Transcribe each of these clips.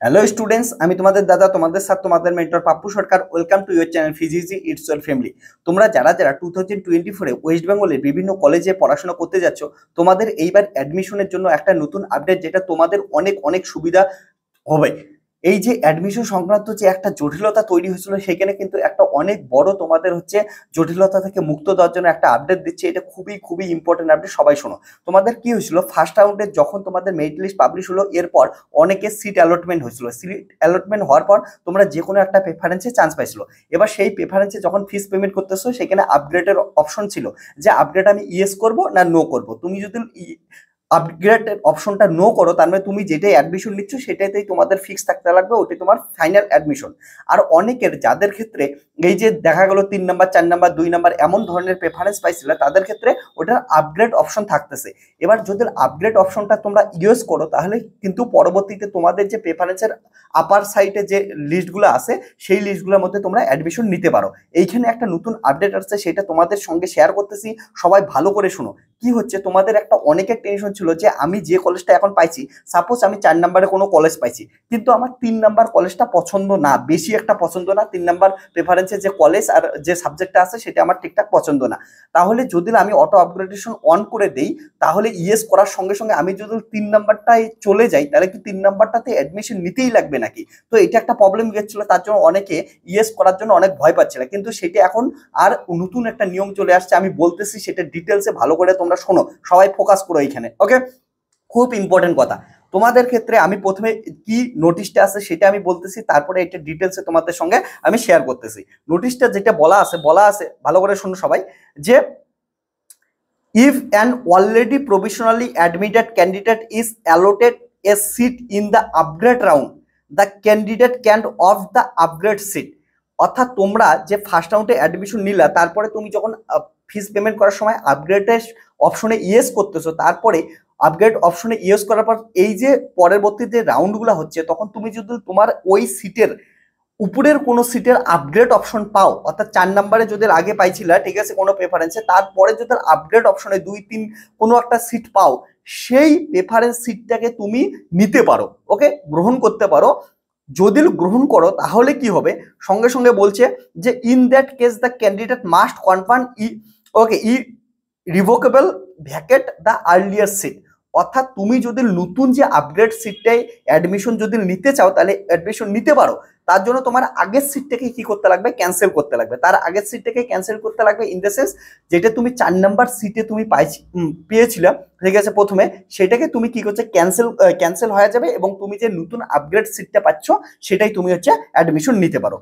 Hello students, আমি তোমাদের দাদা, তোমাদের সাথে তোমাদের mentor Pappu Sarkar. Welcome to your channel ফিজিজি ইটস ইওর ফ্যামিলি। তোমরা যারা যারা 2024 ওয়েস্ট বেঙ্গলের বিভিন্ন কলেজে পড়াশোনা করতে যাচ্ছ, তোমাদের এইবার অ্যাডমিশনের জন্য একটা নতুন আপডেট, যেটা তোমাদের অনেক অনেক সুবিধা হবে। এই যে অ্যাডমিশন সংক্রান্ত যে একটা জটিলতা তৈরি হয়েছিল, সেখানে কিন্তু একটা অনেক বড় তোমাদের জটিলতা থেকে মুক্ত দেওয়ার জন্য একটা আপডেট দিচ্ছে। এটা খুবই খুবই ইম্পর্টেন্ট আপডেট, সবাই শোনো। তোমাদের কি হয়েছিল, ফার্স্ট রাউন্ডে যখন তোমাদের মেরিট লিস্ট পাবলিশ হলো, এরপর অনেকের সিট অ্যালটমেন্ট হয়েছিল। সিট অ্যালটমেন্ট হওয়ার পর তোমরা যে কোনো একটা প্রেফারেন্সে চান্স পাইছিল। এবার সেই প্রেফারেন্সে যখন ফিস পেমেন্ট করতেছো, সেখানে আপগ্রেডের অপশন ছিল যে আপগ্রেড আমি ইয়েস করব না নো করব। তুমি যদি আপগ্রেড অপশনটা নো করো, তার মানে তুমি যেটাই অ্যাডমিশন নিচ্ছ সেটাতেই তোমাদের ফিক্স থাকতে লাগবে, ওটাই তোমার ফাইনাল অ্যাডমিশন। আর অনেকের যাদের ক্ষেত্রে এই যে দেখা গেল 3 নাম্বার 4 নাম্বার 2 নাম্বার এমন ধরনের প্রেফারেন্স পাইছিল, তাদের ক্ষেত্রে ওটার আপগ্রেড অপশন থাকতেছে। এবার যদি আপগ্রেড অপশনটা তোমরা ইউজ করো, তাহলে কিন্তু পরবর্তীতে তোমাদের যে প্রেফারেন্সের আপার সাইডে যে লিস্টগুলো আছে, সেই লিস্টগুলোর মধ্যে তোমরা অ্যাডমিশন নিতে পারো। এইখানে একটা নতুন আপডেট আসছে, সেটা তোমাদের সঙ্গে শেয়ার করতেছি, সবাই ভালো করে শুনো। কি হচ্ছে, তোমাদের একটা অনেকের টেনশন ছিল যে আমি যে কলেজটা এখন পাইছি, সাপোজ আমি 4 নাম্বারে কোনো কলেজ পাইছি, কিন্তু আমার 3 নাম্বার কলেজটা পছন্দ না, বেশি একটা পছন্দ না। 3 নাম্বার প্রেফারেন্সে যে কলেজ আর যে সাবজেক্টটা আছে সেটা আমার ঠিকঠাক পছন্দ না। তাহলে যদি আমি অটো আপগ্রেডেশন অন করে দেই, তাহলে ইয়েস করার সঙ্গে সঙ্গে আমি যদি 3 নাম্বারটায় চলে যাই, তাহলে কি 3 নাম্বারটাতে অ্যাডমিশন নিতেই লাগবে নাকি? তো এটা একটা প্রবলেম গেছিল, তার জন্য অনেকে ইয়েস করার জন্য অনেক ভয় পাচ্ছিল। কিন্তু সেটা এখন আর নতুন একটা নিয়ম চলে আসছে, আমি বলতেছি সেটা ডিটেলসে ভালো করে তোমরা শোনো, সবাই ফোকাস করো এইখানে। ওকে, খুব ইম্পর্টেন্ট কথা। তোমাদের ক্ষেত্রে আমি প্রথমে কি নোটিশটা আছে সেটা আমি বলতেছি, তারপরে এটা ডিটেলসে তোমাদের সঙ্গে আমি শেয়ার করতেছি। নোটিশটা যেটা বলা আছে ভালো করে শোনো সবাই, যে if an already provisionally admitted candidate is allotted a seat in the upgrade round, the candidate can opt the upgrade seat। অর্থাৎ তোমরা যে ফার্স্ট রাউন্ডে অ্যাডমিশন নিলা, তারপরে তুমি যখন ফিস পেমেন্ট করার সময় আপগ্রেডের অপশনে ইয়েস করতেছো, তারপরে আপগ্রেড অপশনে ইয়েস করার পর এই যে পরবর্তী যে রাউন্ডগুলো হচ্ছে, তখন তুমি যদি তোমার ওই সিটের উপরের কোনো সিটের আপগ্রেড অপশন পাও, অর্থাৎ 4 নাম্বারে যদি আগে পাইছিল, ঠিক আছে, কোনো প্রেফারেন্সে, তারপরে যদি আপগ্রেড অপশনে 2 3 কোনো একটা সিট পাও, সেই প্রেফারেন্স সিটটাকে তুমি নিতে পারো। ওকে, গ্রহণ করতে পারো। যদি গ্রহণ করো, তাহলে কি হবে, সঙ্গে সঙ্গে বলছে যে in that case the candidate must confirm revocable vacate the earlier seat. অর্থাৎ তুমি যদি নতুন যে আপগ্রেড সিটটাই অ্যাডমিশন যদি নিতে চাও, তাহলে অ্যাডমিশন নিতে পারো। তার জন্য তোমার আগের সিটটাকে কি করতে লাগবে, ক্যান্সেল করতে লাগবে। তার আগের সিটটাকে ক্যান্সেল করতে লাগবে ইন দ্য সেন্স, যেটা তুমি 4 নাম্বার সিটে তুমি পেয়েছিলে, ঠিক আছে, প্রথমে সেটাকে তুমি কি করছে, ক্যান্সেল হয়ে যাবে, এবং তুমি যে নতুন আপগ্রেড সিটটা পাচ্ছ সেটাই তুমি অ্যাডমিশন নিতে পারো।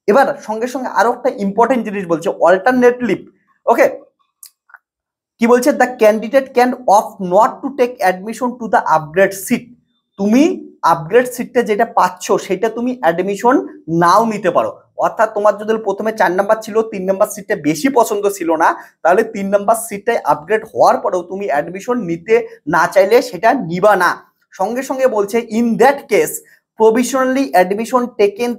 এবার সঙ্গে সঙ্গে আরো একটা ইম্পর্টেন্ট জিনিস বলছে, অল্টারনেটলি। ওকে, কি বলছে, the candidate can of not to take admission to the upgrade seat. তুমি আপগ্রেড সিটটা যেটা পাচ্ছ, সেটা তুমি অ্যাডমিশন নাও নিতে পারো। অর্থাৎ তোমার যদি প্রথমে 4 নাম্বার ছিল, 3 নাম্বার সিটটা বেশি পছন্দ ছিল না, তাহলে 3 নাম্বার সিটটাই আপগ্রেড হওয়ার পরেও তুমি অ্যাডমিশন নিতে না চাইলে সেটা নিবা না। সঙ্গে সঙ্গে বলছে in that case provisionally admission taken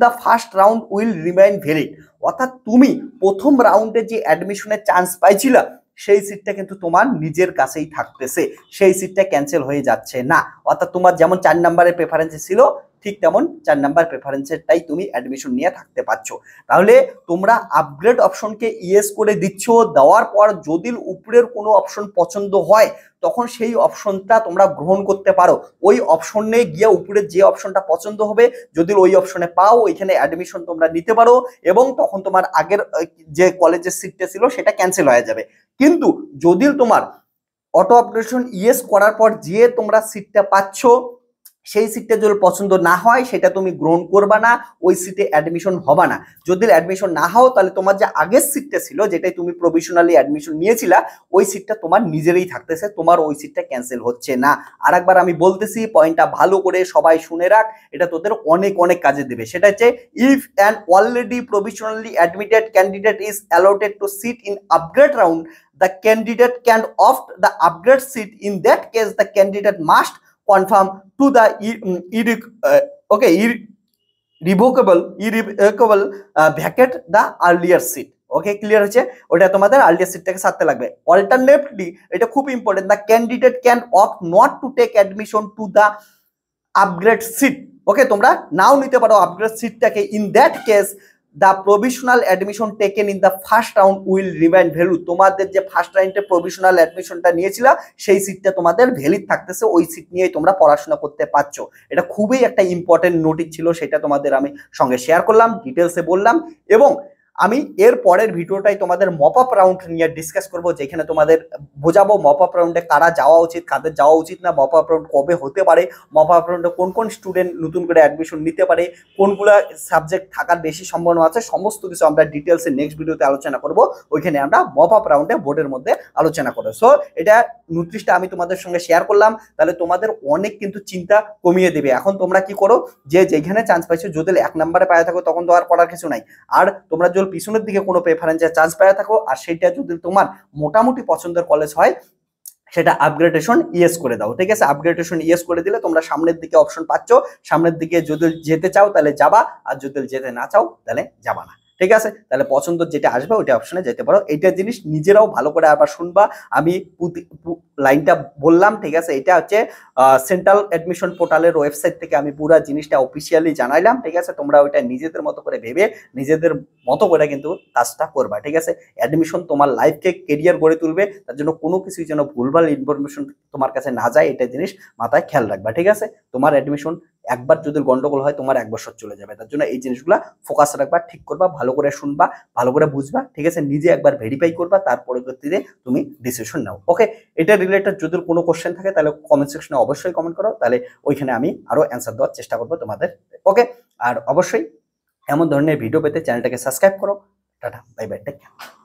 the first round will remain valid. অর্থাৎ তুমি প্রথম রাউন্ডে যে অ্যাডমিশনের চান্স পাইছিলা, সেই সিটটা কিন্তু তোমার নিজের কাছেই থাকতেছে, সেই সিটটা ক্যান্সেল হয়ে যাচ্ছে না। অর্থাৎ তোমার যেমন 4 নাম্বারের প্রেফারেন্সে ছিল, ঠিক তেমন 4 নাম্বার প্রেফারেন্সেরটাই তুমি অ্যাডমিশন নিয়ে থাকতে পারছো। তাহলে তোমরা আপগ্রেড অপশনকে ইয়েস করে দিচ্ছ, দেওয়ার পর যদি উপরের কোনো অপশন পছন্দ হয়, তখন সেই অপশনটা তোমরা গ্রহণ করতে পারো। ওই অপশনে গিয়ে উপরের যে অপশনটা পছন্দ হবে, যদি ওই অপশনে পাও, ওইখানে অ্যাডমিশন তোমরা নিতে পারো, এবং তখন তোমার আগের যে কলেজের সিটটা ছিল সেটা ক্যান্সেল হয়ে যাবে। কিন্তু যদি তোমার অটো আপগ্রেডেশন ইয়েস করার পর যে তোমরা সিটটা পাচ্ছ, সেই সিটটা যদি পছন্দ না হয়, সেটা তুমি গ্রহণ করবা না, ওই সিটে অ্যাডমিশন হবা না। যদি অ্যাডমিশন না হও, তাহলে তোমার যে আগের সিটটা ছিল, যেটাই তুমি প্রভিশনালি অ্যাডমিশন নিয়েছিলা, ওই সিটটা তোমার নিজেরই থাকতেছে, তোমার ওই সিটটা ক্যান্সেল হচ্ছে না। আর একবার আমি বলতেছি, পয়েন্টটা ভালো করে সবাই শুনে রাখ, এটা তোদের অনেক অনেক কাজে দেবে। সেটা হচ্ছে, if an already provisionally admitted candidate is allotted to seat in upgrade round, the candidate can opt the upgrade seat. In that case, the candidate must confirm to the irrevocable vacate the earlier seat. Okay, clear হচ্ছে? ওটা তোমাদের earlier সিটটাকে সারতে লাগবে। Alternately, এটা খুব important, the candidate can opt not to take admission to the upgrade seat. Okay, তোমরা নাও নিতে পারো আপগ্রেড সিটটাকে। In that case the provisional admission taken in the first round will remain valid. তোমাদের যে ফার্স্ট রাউন্ডে প্রভিশনাল অ্যাডমিশনটা নিয়েছিল সেই সিটটা তোমাদের ভ্যালিড থাকতেছে, ওই সিট নিয়েই তোমরা পড়াশোনা করতে পারছো। এটা খুবই একটা ইম্পর্টেন্ট নোটিস ছিল, সেটা তোমাদের আমি সঙ্গে শেয়ার করলাম, ডিটেলসে বললাম। এবং আমি এর পরের ভিডিওটাই তোমাদের মপ আপ রাউন্ড নিয়ে ডিসকাস করব, যেখানে তোমাদের বোঝাবো মপ আপ রাউন্ডে কারা যাওয়া উচিত, কাদের যাওয়া উচিত না, মপ আপ রাউন্ড কবে হতে পারে, মপ আপ রাউন্ডে কোন কোন স্টুডেন্ট নতুন করে অ্যাডমিশন নিতে পারে, কোনগুলো সাবজেক্ট থাকার বেশি সম্ভাবনা আছে, সমস্ত কিছু আমরা ডিটেলসে নেক্সট ভিডিওতে আলোচনা করব। ওইখানে আমরা মপ আপ রাউন্ডে বোর্ডের মধ্যে আলোচনা করব। সো এটা নোটিশটা আমি তোমাদের সঙ্গে শেয়ার করলাম, তাহলে তোমাদের অনেক কিন্তু চিন্তা কমিয়ে দেবে। এখন তোমরা কি করো, যে যেখানে চান্স পাইছো, যদি 1 নম্বরে পায়ে থাকো তখন তো আর পড়ার কিছু নাই। আর তোমরা যদি পিছনের দিকে কোনো প্রেফারেন্সে চান্স পাওয়া থাকো আর সেটা যদি তোমার মোটামুটি পছন্দের কলেজ হয়, সেটা আপগ্রেডেশন ইয়েস করে দাও। ঠিক আছে, আপগ্রেডেশন ইয়েস করে দিলে তোমরা সামনের দিকে অপশন পাচ্ছ। সামনের দিকে যদি যেতে চাও তাহলে যাবা, আর যদি যেতে না চাও তাহলে যাবা না। ঠিক আছে, তাহলে পছন্দ যেটা আসবে ওইটা অপশনে যেতে পারো। এইটা জিনিস নিজেরাও ভালো করে আবার শুনবা, আমি লাইনটা বললাম। ঠিক আছে, এটা হচ্ছে সেন্ট্রাল অ্যাডমিশন পোর্টালের ওয়েবসাইট থেকে আমি পুরো জিনিসটা অফিসিয়ালি জানাইলাম। ঠিক আছে, তোমরা ওইটা নিজেদের মতো করে ভেবে নিজেদের মতো করে কিন্তু কাজটা করবা। ঠিক আছে, অ্যাডমিশন তোমার লাইফকে কেরিয়ার গড়ে তুলবে, তার জন্য কোনো কিছুই যেন ভুলভাল ইনফরমেশন তোমার কাছে না যায়, এটা জিনিস মাথায় খেয়াল রাখবা। ঠিক আছে, তোমার অ্যাডমিশন একবার যদি গন্ডগোল হয় তোমার 1 বছর চলে যাবে, তার জন্য এই জিনিসগুলো ফোকাস রাখবা, ঠিক করবা, ভালো করে শুনবা, ভালো করে বুঝবা। ঠিক আছে, নিজে একবার ভেরিফাই করবা, তার পরবর্তীতে তুমি ডিসিশন নাও। ওকে, এটা রিলেটেড যদি কোনো কোশ্চেন থাকে তাহলে কমেন্ট সেকশনে অবশ্যই কমেন্ট করো, তাহলে ওইখানে আমি আরো অ্যান্সার দেওয়ার চেষ্টা করবো তোমাদের। ওকে, আর অবশ্যই এমন ধরনের ভিডিও পেতে চ্যানেলটাকে সাবস্ক্রাইব করো। Tata, bye bye, take care.